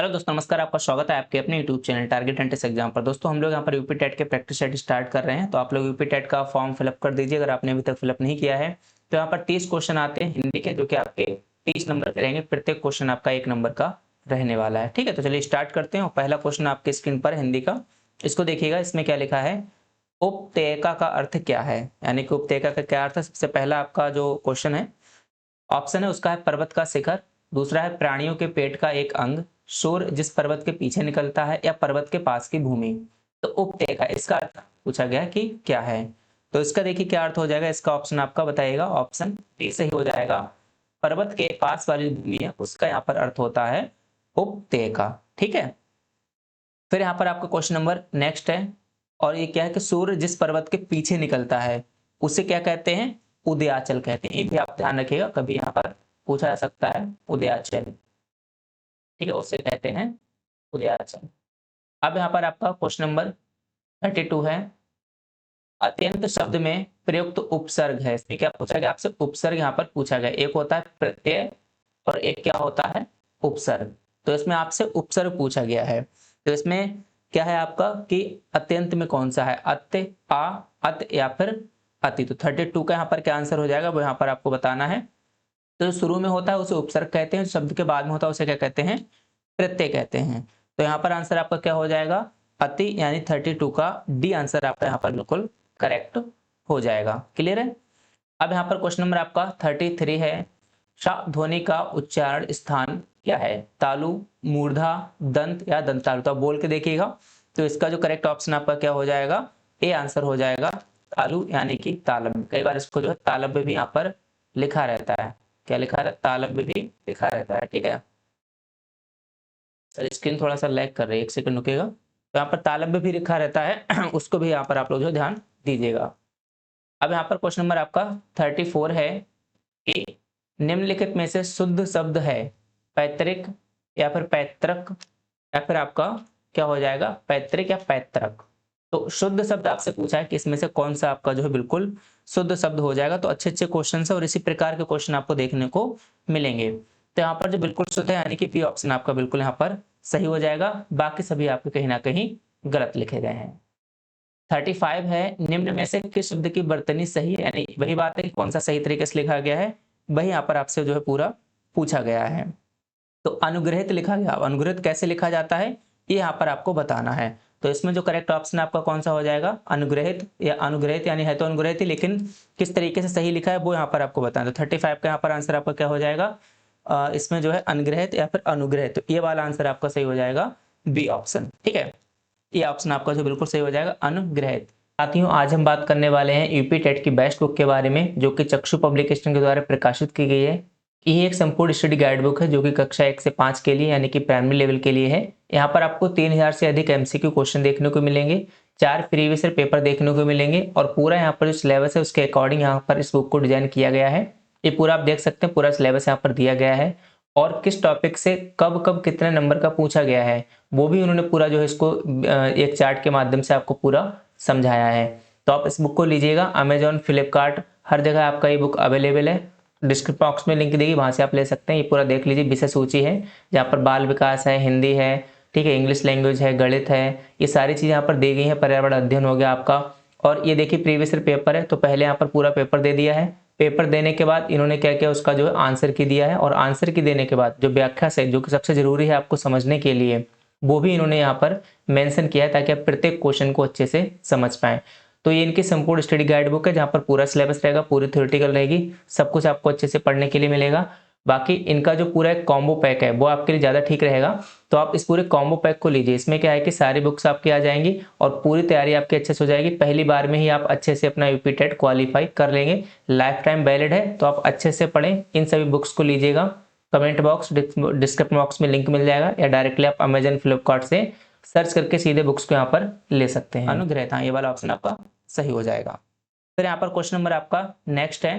Hello दोस्तों, नमस्कार। आपका स्वागत है आपके अपने YouTube channel target entrance exam पर। दोस्तों हम लोग यहाँ पर यूपी टेट के प्रैक्टिस सेट स्टार्ट कर रहे हैं, तो आप लोग यूपी टेट का फॉर्म फिलअप कर दीजिए अगर आपने अभी तक फिलअप नहीं किया है। तो यहाँ पर 30 क्वेश्चन आते हैं हिंदी के, जो कि आपके 30 नंबर के रहेंगे। प्रत्येक क्वेश्चन आपका 1 नंबर का रहने वाला है। ठीक है, तो चलिए स्टार्ट करते हैं। और पहला क्वेश्चन आपके स्क्रीन पर हिंदी का, इसको देखिएगा। इसमें क्या लिखा है, उपत्यका का अर्थ क्या है, यानी कि उपत्यका का क्या अर्थ है। सबसे पहला आपका जो क्वेश्चन है, ऑप्शन है उसका है पर्वत का शिखर। दूसरा है प्राणियों के पेट का एक अंग, सूर्य जिस पर्वत के पीछे निकलता है, या पर्वत के पास की भूमि। तो उपत्यका, इसका अर्थ पूछा गया कि क्या है। तो इसका देखिए क्या अर्थ हो जाएगा। इसका ऑप्शन आपका बताइएगा, ऑप्शन डी सही हो जाएगा। पर्वत के पास वाली भूमि है, उसका यहाँ पर अर्थ होता है उपत्यका। ठीक है, फिर यहाँ पर आपका क्वेश्चन नंबर नेक्स्ट है, और ये क्या है कि सूर्य जिस पर्वत के पीछे निकलता है उसे क्या कहते हैं, उदयाचल कहते हैं। ये भी आप ध्यान रखिएगा, कभी यहाँ पर पूछा जा सकता है उदयाचल। ठीक है, उसे कहते हैं उदयाचल। अब यहाँ पर आपका क्वेश्चन नंबर 32 है, अत्यंत शब्द में प्रयुक्त उपसर्ग है। इसमें क्या पूछा गया आपसे, उपसर्ग यहाँ पर पूछा गया। एक होता है प्रत्यय और एक क्या होता है, उपसर्ग। तो इसमें आपसे उपसर्ग पूछा गया है। तो इसमें क्या है आपका कि अत्यंत में कौन सा है, अत्य, आ, अत या फिर अति। तो 32 का यहाँ पर क्या आंसर हो जाएगा, वो यहाँ पर आपको बताना है। तो जो शुरू में होता है उसे उपसर्ग कहते हैं, शब्द के बाद में होता है उसे क्या कहते हैं, प्रत्यय कहते हैं। तो यहाँ पर आंसर आपका क्या हो जाएगा, अति, यानी 32 का डी आंसर आपका यहाँ पर बिल्कुल करेक्ट हो जाएगा। क्लियर है। अब यहाँ पर क्वेश्चन नंबर आपका 33 है, श ध्वनि का उच्चारण स्थान क्या है, तालु, मूर्धा, दंत या दंतालु। तो आप बोल के देखिएगा। तो इसका जो करेक्ट ऑप्शन आपका क्या हो जाएगा, ए आंसर हो जाएगा तालु, यानी कि तालव्य। कई बार इसको जो है तालव्य भी यहाँ पर लिखा रहता है। क्या लिखा रहता है, तालव्य भी लिखा रहता है। ठीक है सर, स्क्रीन थोड़ा सा लैग कर रही है, 1 सेकंड रुकेगा। तो यहाँ पर तालव्य भी लिखा रहता है उसको भी यहाँ पर आप लोग जो ध्यान दीजिएगा। अब यहाँ पर क्वेश्चन नंबर आपका 34 है कि निम्नलिखित में से शुद्ध शब्द है, पैतृक या फिर पैतृक, या फिर आपका क्या हो जाएगा, पैतृक या पैतृक। तो शुद्ध शब्द आपसे पूछा है कि इसमें से कौन सा आपका जो है बिल्कुल शुद्ध शब्द हो जाएगा। तो अच्छे अच्छे क्वेश्चन है और इसी प्रकार के क्वेश्चन आपको देखने को मिलेंगे। तो यहाँ पर जो बिल्कुल शुद्ध है, यानी कि बी ऑप्शन आपका बिल्कुल यहाँ पर सही हो जाएगा। बाकी सभी आपके कहीं ना कहीं गलत लिखे गए हैं। 35 है, निम्न में से किस शब्द की वर्तनी सही है, यानी वही बात है कि कौन सा सही तरीके से लिखा गया है, वही यहाँ पर आपसे जो है पूरा पूछा गया है। तो अनुग्रहित लिखा गया। अनुग्रहित कैसे लिखा जाता है, ये यहाँ पर आपको बताना है। तो इसमें जो करेक्ट ऑप्शन आपका कौन सा हो जाएगा, अनुग्रहित, या अनुग्रहित यानी है तो अनुग्रहित ही, लेकिन किस तरीके से सही लिखा है वो यहाँ पर आपको बताना। तो 35 का यहाँ पर आंसर आपका क्या हो जाएगा, इसमें जो है अनुग्रहित या फिर अनुग्रहित। तो ये वाला आंसर आपका सही हो जाएगा, बी ऑप्शन। ठीक है, ये ऑप्शन आपका जो बिल्कुल सही हो जाएगा, अनुग्रहित। साथियों, आज हम बात करने वाले हैं यूपी टेट की बेस्ट बुक के बारे में, जो कि चक्षु पब्लिकेशन के द्वारा प्रकाशित की गई है। ये एक संपूर्ण स्टडी गाइड बुक है, जो कि कक्षा 1 से 5 के लिए, यानी कि प्राइमरी लेवल के लिए है। यहाँ पर आपको 3000 से अधिक एमसीक्यू क्वेश्चन देखने को मिलेंगे, 4 प्रीवियस ईयर पेपर देखने को मिलेंगे, और पूरा यहाँ पर जो सिलेबस है उसके अकॉर्डिंग यहाँ पर इस बुक को डिजाइन किया गया है। ये पूरा आप देख सकते हैं, पूरा सिलेबस यहाँ पर दिया गया है, और किस टॉपिक से कब कब कितने नंबर का पूछा गया है वो भी उन्होंने पूरा जो है इसको एक चार्ट के माध्यम से आपको पूरा समझाया है। तो आप इस बुक को लीजिएगा। अमेजॉन, फ्लिपकार्ट, हर जगह आपका ये बुक अवेलेबल है। डिस्क्रिप्शन बॉक्स में लिंक देगी, वहां से आप ले सकते हैं। ये पूरा देख लीजिए। विषय सूची है जहाँ पर बाल विकास है, हिंदी है, ठीक है, इंग्लिश लैंग्वेज है, गणित है, ये सारी चीज़ें यहाँ पर दी गई है। पर्यावरण अध्ययन हो गया आपका। और ये देखिए प्रीवियस ईयर पेपर है, तो पहले यहाँ पर पूरा पेपर दे दिया है। पेपर देने के बाद इन्होंने क्या किया, उसका जो है आंसर की दिया है, और आंसर की देने के बाद जो व्याख्या से, जो कि सबसे जरूरी है आपको समझने के लिए, वो भी इन्होंने यहाँ पर मेंशन किया है, ताकि आप प्रत्येक क्वेश्चन को अच्छे से समझ पाएं। तो ये इनकी संपूर्ण स्टडी गाइड बुक है, जहाँ पर पूरा सिलेबस रहेगा, पूरी थ्योरेटिकल रहेगी, सब कुछ आपको अच्छे से पढ़ने के लिए मिलेगा। बाकी इनका जो पूरा एक कॉम्बो पैक है वो आपके लिए ज़्यादा ठीक रहेगा। तो आप इस पूरे कॉम्बो पैक को लीजिए। इसमें क्या है कि सारी बुक्स आपकी आ जाएंगी और पूरी तैयारी आपकी अच्छे से हो जाएगी। पहली बार में ही आप अच्छे से अपना यूपी टेट क्वालिफाई कर लेंगे। लाइफ टाइम वैलिड है, तो आप अच्छे से पढ़ें। इन सभी बुक्स को लीजिएगा। कमेंट बॉक्स, डिस्क्रिप्शन बॉक्स में लिंक मिल जाएगा, या डायरेक्टली आप अमेजन, फ्लिपकार्ट से सर्च करके सीधे बुक्स को यहाँ पर ले सकते हैं। अनुग्रहित, हाँ, ये वाला ऑप्शन आपका सही हो जाएगा। फिर यहाँ पर क्वेश्चन नंबर आपका नेक्स्ट है,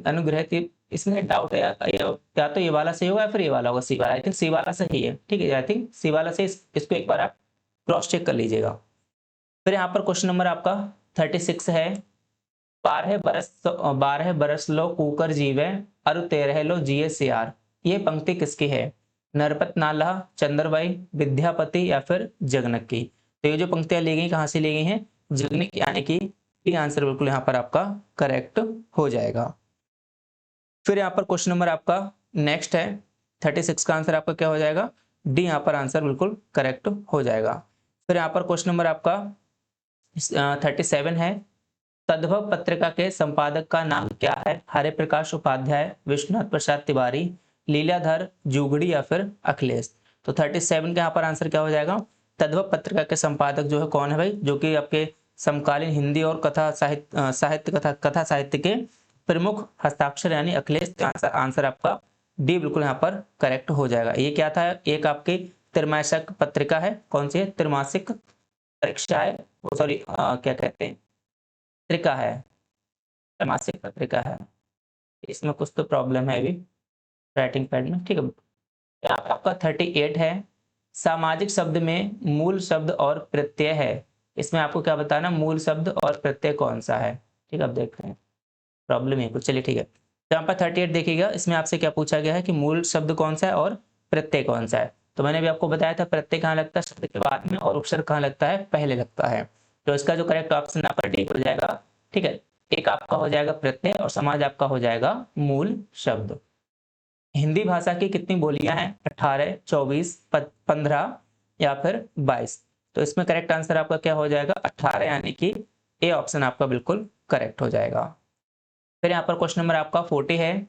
अनुग्रहित। इसमें डाउट है या तो ये वाला सही होगा या फिर ये वाला होगा, सी वाला। आई थिंक सी वाला सही है। ठीक है, आई थिंक सी वाला सही। इसको एक बार आप क्रॉस चेक कर लीजिएगा। फिर यहाँ पर क्वेश्चन नंबर आपका 36 है, 12 बरस लो कुकर जीवे, अरु 13 लो जिये सियार। ये पंक्ति किसकी है? नरपत नाला, चंद्रबाई, विद्यापति या फिर जगनक्की। तो ये जो पंक्तियां ली गई कहाँ से ली गई हैं? जगनक्की, यानी कि डी आंसर बिल्कुल यहाँ पर आपका करेक्ट हो जाएगा। फिर यहाँ पर क्वेश्चन नंबर आपका नेक्स्ट है 36 का आंसर आपका क्या हो जाएगा? डी यहाँ पर आंसर बिल्कुल करेक्ट हो जाएगा। फिर यहाँ पर क्वेश्चन नंबर आपका 37 है, तद्भव पत्रिका के संपादक का नाम क्या है? हरे प्रकाश उपाध्याय, विश्वनाथ प्रसाद तिवारी, लीलाधर जुगड़ी या फिर अखिलेश। तो 37 का यहाँ पर आंसर क्या हो जाएगा? तद्भव पत्रिका के संपादक जो है कौन है भाई? जो कि आपके समकालीन हिंदी और कथा साहित्य के प्रमुख हस्ताक्षर यानी अखिलेश। आंसर आपका डी बिल्कुल यहाँ पर करेक्ट हो जाएगा। ये क्या था? एक आपकी त्रैमासिक पत्रिका है। कौन सी है? त्रैमासिक परीक्षा है, सॉरी क्या कहते हैं, पत्रिका है, त्रैमासिक पत्रिका है। इसमें कुछ तो प्रॉब्लम है अभी राइटिंग पैड में, ठीक है। यहाँ पे आपका 38 है, सामाजिक शब्द में मूल शब्द और प्रत्यय है। इसमें आपको क्या बताना? मूल शब्द और प्रत्यय कौन सा है, ठीक है। अब देखते हैं प्रॉब्लम है कुछ, चलिए ठीक है। तो यहाँ पर 38 देखिएगा, इसमें आपसे क्या पूछा गया है कि मूल शब्द कौन सा है और प्रत्यय कौन सा है। तो मैंने भी आपको बताया था प्रत्यय कहाँ लगता है? शब्द के बाद में, और उपसर्ग कहाँ लगता है? पहले लगता है। तो इसका जो करेक्ट ऑप्शन यहाँ पर डी हो जाएगा, ठीक है। एक आपका हो जाएगा प्रत्यय और समाज आपका हो जाएगा मूल शब्द। हिंदी भाषा की कितनी बोलियां हैं? 18, 24, 15 या फिर 22। तो इसमें करेक्ट आंसर आपका क्या हो जाएगा? 18, यानी कि ए ऑप्शन आपका बिल्कुल करेक्ट हो जाएगा। फिर यहाँ पर क्वेश्चन नंबर आपका 40 है,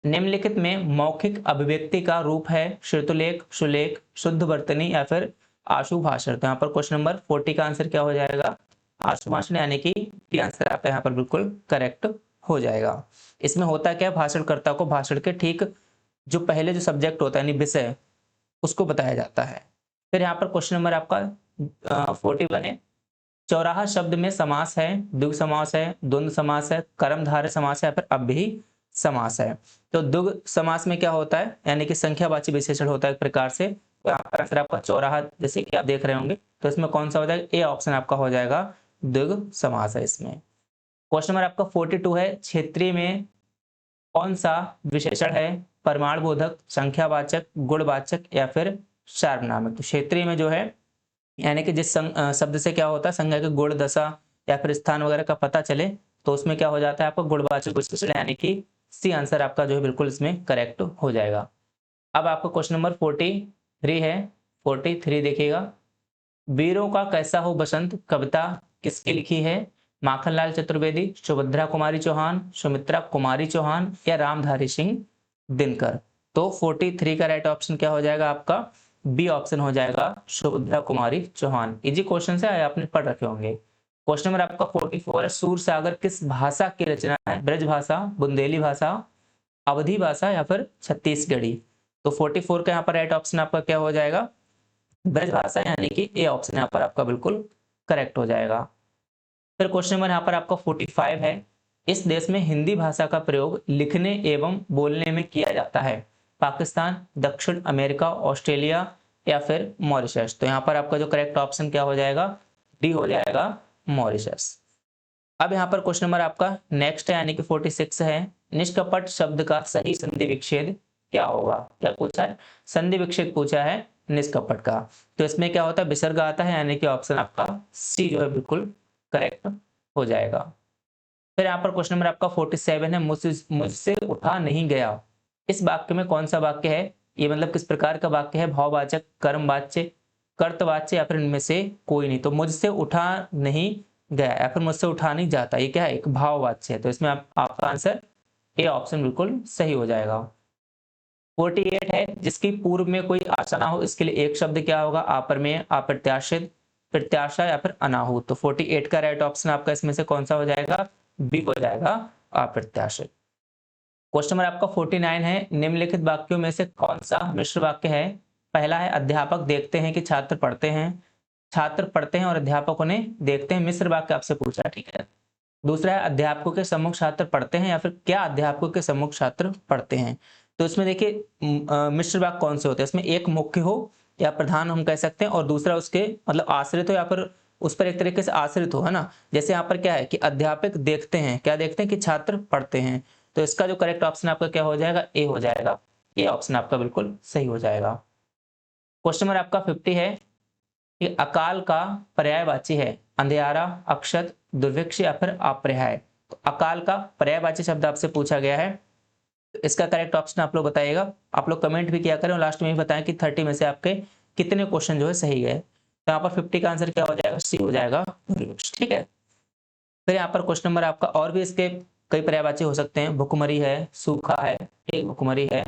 निम्नलिखित में मौखिक अभिव्यक्ति का रूप है श्रुतलेख, सुलेख, शुद्ध वर्तनी या फिर आशु भाषण। तो यहाँ पर क्वेश्चन नंबर 40 का आंसर क्या हो जाएगा? आशु भाषण, यानी कि आंसर आपका यहाँ पर बिल्कुल करेक्ट हो जाएगा। इसमें होता क्या है? भाषणकर्ता को भाषण के ठीक जो पहले जो सब्जेक्ट होता है यानी विषय, उसको बताया जाता है। फिर यहाँ पर क्वेश्चन नंबर आपका 41 है, चौराहा शब्द में समास है, द्विगु समास है, द्वंद्व समास है, कर्मधारय समास है या फिर अव्ययी समास है। तो द्विगु समास में क्या होता है? यानी कि संख्यावाची विशेषण होता है एक प्रकार से। तो यहाँ पर आंसर आपका चौराहा, जैसे कि आप देख रहे होंगे, तो इसमें कौन सा हो जाएगा? ए ऑप्शन आपका हो जाएगा, द्विगु समास है इसमें। क्वेश्चन नंबर आपका 42 है, क्षेत्रीय में कौन सा विशेषण है? प्रमाणबोधक, संख्यावाचक, गुणवाचक या फिर सार्वनामिक। तो क्षेत्रीय में जो है यानी कि जिस शब्द से क्या होता है संज्ञा के गुण, दशा या फिर स्थान वगैरह का पता चले, तो उसमें क्या हो जाता है आपका? गुणवाचक विशेषण, यानी कि सी आंसर आपका जो है बिल्कुल इसमें करेक्ट हो जाएगा। अब आपका क्वेश्चन नंबर 43 है, 43 देखिएगा, वीरों का कैसा हो बसंत कविता किसकी लिखी है? माखनलाल चतुर्वेदी, सुभद्रा कुमारी चौहान, सुमित्रा कुमारी चौहान या रामधारी सिंह दिनकर। तो 43 का राइट ऑप्शन क्या हो जाएगा आपका? बी ऑप्शन हो जाएगा, सुभद्रा कुमारी चौहान। इजी क्वेश्चन से आपने पढ़ रखे होंगे। क्वेश्चन नंबर आपका 44 है, सूर सागर किस भाषा की रचना है? ब्रज भाषा, बुंदेली भाषा, अवधी भाषा या फिर छत्तीसगढ़ी। तो 44 का यहाँ पर राइट ऑप्शन आपका क्या हो जाएगा? ब्रज भाषा, यानी कि ए ऑप्शन यहाँ पर आपका बिल्कुल करेक्ट हो जाएगा। फिर क्वेश्चन नंबर यहाँ पर आपका 45 है, इस देश में हिंदी भाषा का प्रयोग लिखने एवं बोलने में किया जाता है? पाकिस्तान, दक्षिण अमेरिका, ऑस्ट्रेलिया या फिर मॉरिशस। तो यहाँ पर आपका जो करेक्ट ऑप्शन क्या हो जाएगा? डी हो जाएगा, मॉरिशस। अब यहाँ पर क्वेश्चन नंबर आपका नेक्स्ट है, यानी कि 46 है, निष्कपट शब्द का सही संधि विच्छेद क्या होगा? क्या पूछा है? संधि विच्छेद पूछा है निष्कपट का। तो इसमें क्या होता है? विसर्ग आता है, यानी कि ऑप्शन आपका सी जो है बिल्कुल करेक्ट हो जाएगा। फिर यहाँ पर क्वेश्चन नंबर आपका 47 है, मुझसे उठा नहीं गया। इस वाक्य में कौन सा वाक्य है? ये मतलब किस प्रकार का वाक्य है? भाववाचक, कर्मवाच्य, कर्तवाच्य या फिर इनमें से कोई नहीं। तो मुझसे उठा नहीं गया या फिर मुझसे उठा नहीं जाता, ये क्या है? एक भाववाच्य है। तो इसमें आपका आंसर ए ऑप्शन बिल्कुल सही हो जाएगा। 48 है, जिसकी पूर्व में कोई आशा ना हो, इसके लिए एक शब्द क्या होगा? अप्रमेय, अप्रत्याशित, प्रत्याशा या फिर अनाहूत। तो 48 का राइट ऑप्शन आपका इसमें से कौन सा हो जाएगा? बी हो जाएगा, अप्रत्याशित। क्वेश्चन नंबर आपका 49 है, निम्नलिखित वाक्यों में से कौन सा मिश्र वाक्य है? पहला है, अध्यापक देखते हैं कि छात्र पढ़ते हैं, छात्र पढ़ते हैं और अध्यापक उन्हें देखते हैं। मिश्र वाक्य आपसे पूछा है, ठीक है। दूसरा है, अध्यापकों के सम्मुख छात्र पढ़ते हैं या फिर क्या अध्यापकों के सम्मुख छात्र पढ़ते हैं। तो इसमें देखिए मिश्र वाक्य कौन से होते हैं? इसमें एक मुख्य हो या प्रधान हम कह सकते हैं, और दूसरा उसके मतलब आश्रित हो या फिर उस पर एक तरीके से आश्रित हो, है ना। जैसे यहाँ पर क्या है कि अध्यापक देखते हैं, क्या देखते हैं? कि छात्र पढ़ते हैं। तो इसका जो करेक्ट ऑप्शन आपका क्या हो जाएगा? ए हो जाएगा। ये ऑप्शन आपका बिल्कुल सही हो जाएगा। क्वेश्चन नंबर आपका 50 है कि अकाल का पर्यायवाची है अंधियारा, अक्षत, दुर्भिक्ष या फिर अपर्याय। तो अकाल का पर्यायवाची शब्द आपसे पूछा गया है, तो इसका करेक्ट ऑप्शन आप लोग बताइएगा। आप लोग कमेंट भी किया करें और लास्ट में ही बताएं कि 30 में से आपके कितने क्वेश्चन जो है सही गए। तो यहाँ पर 50 का आंसर क्या हो जाएगा, सी हो जाएगा, ठीक है। फिर यहाँ पर क्वेश्चन नंबर आपका और भी इसके कई पर्यायवाची हो सकते हैं, भुखमरी है, सूखा है, एक भुखमरी है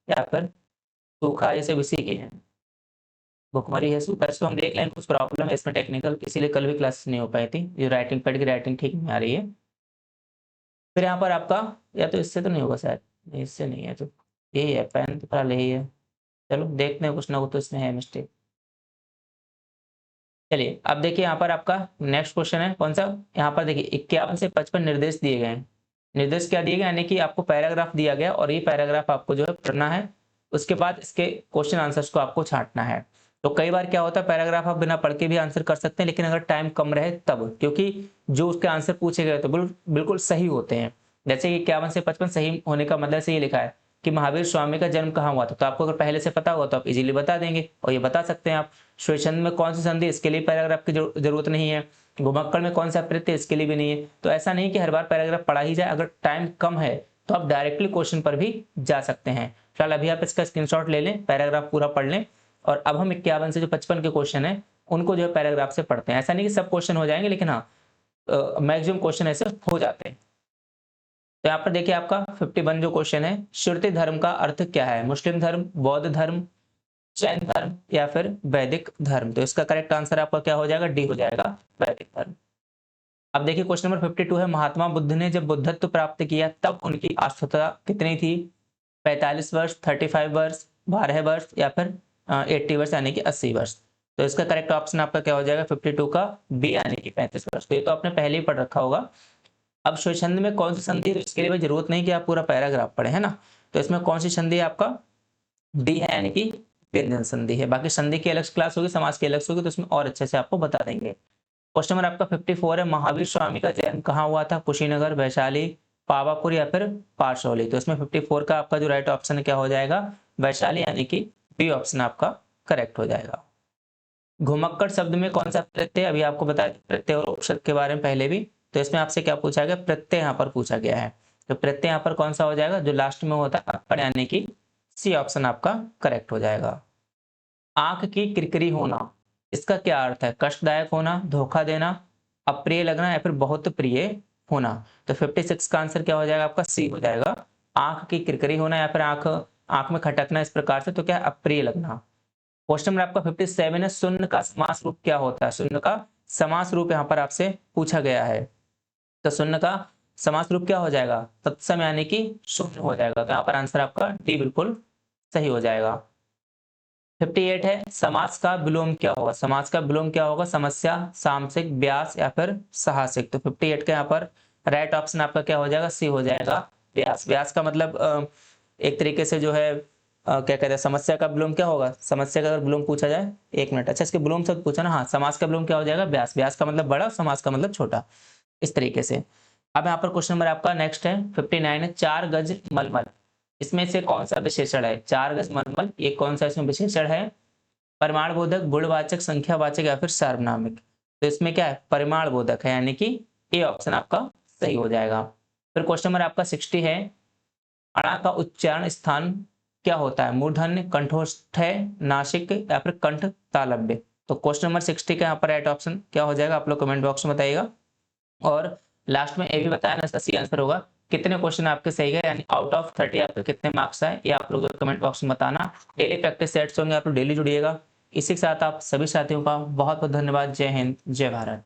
या फिर सूखा, जैसे इसी के हैं, भुखमरी है, सूखा। इसको हम देख लें, कुछ प्रॉब्लम है इसमें टेक्निकल, इसीलिए कल भी क्लास नहीं हो पाई थी, जो राइटिंग पैड की राइटिंग ठीक नहीं आ रही है। फिर यहाँ पर आपका या तो इससे तो नहीं होगा शायद, इससे नहीं है, तो यही है, पेन तो फिलहाल यही है। चलो देखते हैं, कुछ ना कुछ तो इसमें है मिस्टेक। चलिए अब देखिए यहाँ पर आपका नेक्स्ट क्वेश्चन है कौन सा, यहाँ पर देखिए 51 से 55 निर्देश दिए गए हैं। निर्देश क्या दिए गए, यानी कि आपको पैराग्राफ दिया गया और ये पैराग्राफ आपको जो है पढ़ना है, उसके बाद इसके क्वेश्चन आंसर्स को आपको छांटना है। तो कई बार क्या होता है, पैराग्राफ आप बिना पढ़ के भी आंसर कर सकते हैं, लेकिन अगर टाइम कम रहे तब, क्योंकि जो उसके आंसर पूछे गए तो बिल्कुल सही होते हैं। जैसे कि 51 से 55 सही होने का मतलब से ये लिखा है कि महावीर स्वामी का जन्म कहाँ हुआ था, तो आपको अगर पहले से पता होगा तो आप इजीली बता देंगे, और ये बता सकते हैं आप। श्वेतछंद में कौन सी संधि, इसके लिए पैराग्राफ की जरूरत नहीं है। घुमक्कड़ में कौन सा प्रत्यय, इसके लिए भी नहीं है। तो ऐसा नहीं कि हर बार पैराग्राफ पढ़ा ही जाए, अगर टाइम कम है तो आप डायरेक्टली क्वेश्चन पर भी जा सकते हैं। फिलहाल अभी आप इसका स्क्रीनशॉट ले लें, पैराग्राफ पूरा पढ़ लें, और अब हम 51 से जो 55 के क्वेश्चन है उनको जो है पैराग्राफ से पढ़ते हैं। ऐसा नहीं कि सब क्वेश्चन हो जाएंगे, लेकिन हाँ मैक्सिमम क्वेश्चन ऐसे हो जाते हैं। तो यहाँ पर देखिए आपका 51 जो क्वेश्चन है, श्रुति धर्म का अर्थ क्या है, मुस्लिम धर्म, बौद्ध धर्म, जैन धर्म या फिर वैदिक धर्म। तो इसका करेक्ट आंसर आपका क्या हो जाएगा, डी हो जाएगा, वैदिक धर्म। अब देखिए क्वेश्चन नंबर 52 है, महात्मा बुद्ध ने जब बुद्धत्व प्राप्त किया तब उनकी आयुष्यता कितनी थी, 45 वर्ष, 35 वर्ष, 12 वर्ष या फिर 80 वर्ष यानी कि 80 वर्ष। तो इसका करेक्ट ऑप्शन आपका क्या हो जाएगा, 52 का बी यानी कि 35 वर्ष। तो ये तो आपने पहले ही पढ़ रखा होगा। अब श्वेतछंद में कौन सी संधि है, इसके लिए भी जरूरत नहीं कि आप पूरा पैराग्राफ पढ़े, है ना। तो इसमें कौन सी संधि है आपका, डी है, यानी कि व्यंजन संधि है। बाकी संधि की अलग क्लास होगी, समाज की अलग होगी, तो उसमें और अच्छे से आपको बता देंगे। क्वेश्चन नंबर आपका 54 है, महावीर स्वामी का जन्म कहाँ हुआ था, कुशीनगर, वैशाली, पावापुर या फिर पारसौली। तो इसमें 54 का आपका जो राइट ऑप्शन क्या हो जाएगा, वैशाली, यानी कि बी ऑप्शन आपका करेक्ट हो जाएगा। घुमक्कड़ शब्द में कौन सा प्रत्यय, अभी आपको बताया प्रत्यय और उपसर्ग के बारे में पहले भी। तो इसमें आपसे क्या पूछा गया, प्रत्यय यहाँ पर पूछा गया है। तो प्रत्यय यहाँ पर कौन सा हो जाएगा, जो लास्ट में होता है अक्कड़, यानी कि सी ऑप्शन आपका करेक्ट हो जाएगा। आंख की किरकिरी होना, इसका क्या अर्थ है, कष्टदायक होना, धोखा देना, अप्रिय लगना या फिर बहुत प्रिय होना। तो 56 का आंसर क्या हो जाएगा आपका, सी हो जाएगा, आंख की किरकिरी होना या फिर आंख में खटकना इस प्रकार से, तो क्या है, अप्रिय लगना। क्वेश्चन नंबर आपका 57 है, शून्य का समास रूप क्या होता है, शून्य का समास रूप यहाँ पर आपसे पूछा गया है। तो शून्य का समास रूप क्या हो जाएगा, तत्सम यानी कि शून्य हो जाएगा। तो यहाँ पर आंसर आपका डी बिल्कुल सही हो जाएगा। 58 है, समास का विलोम क्या होगा, समास का विलोम क्या होगा, समस्या, सामसिक, व्यास या फिर साहसिक। तो 58 का यहाँ पर राइट ऑप्शन आपका क्या हो जाएगा, सी हो जाएगा, व्यास। व्यास का मतलब एक तरीके से जो है क्या कहते हैं, समस्या का विलोम क्या होगा, समस्या का अगर विलोम पूछा जाए, एक मिनट, अच्छा इसके विलोम शब्द पूछा ना, हाँ, समास का विलोम क्या हो जाएगा, व्यास। व्यास का मतलब बड़ा, समास का मतलब छोटा, इस तरीके से। अब यहाँ पर क्वेश्चन नंबर आपका नेक्स्ट है 59 है, 4 गज मलमल, इसमें से कौन सा विशेषण है, 4 गज मलमल, ये कौन सा इसमें विशेषण है, परिमाण बोधक, गुणवाचक, संख्यावाचक या फिर सार्वनामिक। तो इसमें क्या है, परिमाण बोधक है, यानी कि ए ऑप्शन आपका सही हो जाएगा। फिर क्वेश्चन नंबर आपका 60 है, अणा का उच्चारण स्थान क्या होता है, मूर्धन्य, कंठोष्ठ है, नासिक या फिर कंठ तालव्य। तो क्वेश्चन नंबर 60 का यहाँ पर राइट ऑप्शन क्या हो जाएगा, आप लोग कमेंट बॉक्स में बताइएगा। और लास्ट में ये भी बताया ना, इसका सी आंसर होगा। कितने क्वेश्चन आपके सही गए, यानी आउट ऑफ 30 आपके कितने मार्क्स आए, ये आप लोग कमेंट बॉक्स में बताना। डेली प्रैक्टिस सेट्स होंगे, आप लोग डेली जुड़िएगा। इसी के साथ आप सभी साथियों का बहुत बहुत धन्यवाद। जय हिंद, जय भारत।